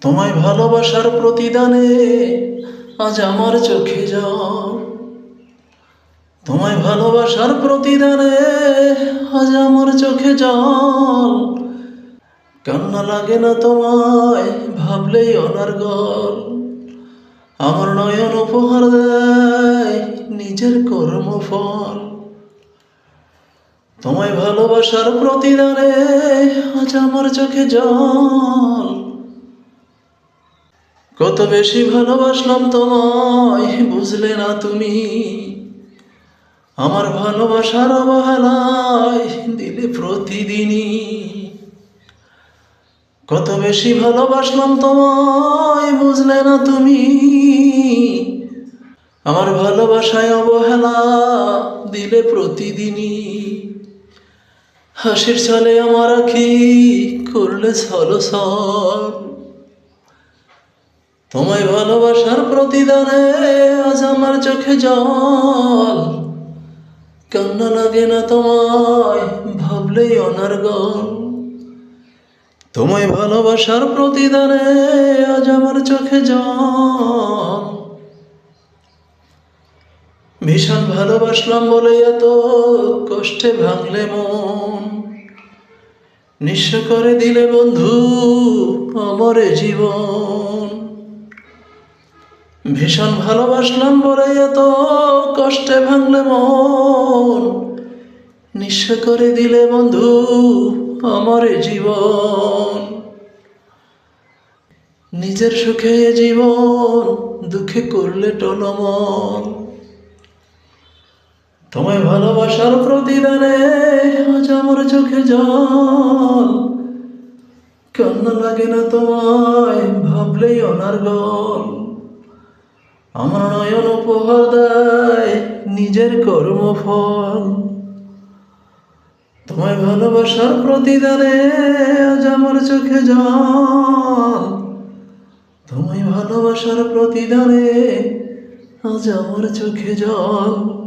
তোমায় ভালোবাসার প্রতিদানে আজ আমার চোখে জল। তোমায় ভালোবাসার প্রতিদানে আজ আমার চোখে জল। কান্না লাগে না তোমায় ভাবলেই অনার্গল। আমার নয়ন উপহার দেয় নিজের কর্মফল। তোমায় ভালোবাসার প্রতিদানে আজ আমার চোখে জল। কত বেশি ভালোবাসলাম তোমায় বুঝলে না তুমি। আমার ভালোবাসার অবহেলায় দিলে প্রতিদিনই। কত বেশি ভালোবাসলাম তোমায় বুঝলে না তুমি। আমার ভালোবাসায় অবহেলা দিলে প্রতিদিনই। হাসির ছলে আমার আখি করলে ছলছল। তোমায় ভালোবাসার প্রতিদানে আজ আমার চোখে জল। কান্না লাগে না তোমায় ভাবলেই অনার্গল। তোমায় ভালোবাসার প্রতিদানে আজ আমার চোখে জল। ভীষণ ভালোবাসলাম বলে এত কষ্টে ভাঙলে মন। নিঃস্ব করে দিলে বন্ধু আমার জীবন। ভীষণ ভালোবাসলাম বলে এত কষ্টে ভাঙলে মন। নিঃস্ব করে দিলে বন্ধু আমার জীবন। নিজের সুখে জীবন দুঃখে করলে টলমল। তোমায় ভালোবাসার প্রতিদানে আজ আমার চোখে জল। কান্না লাগে না তোমায় ভাবলেই অনার্গল। আমার নয়ন উপহার দেয় নিজের কর্মফল। তোমায় ভালোবাসার প্রতিদানে আজ আমার চোখে জল। তোমায় ভালোবাসার প্রতিদানে আজ আমার চোখে জল।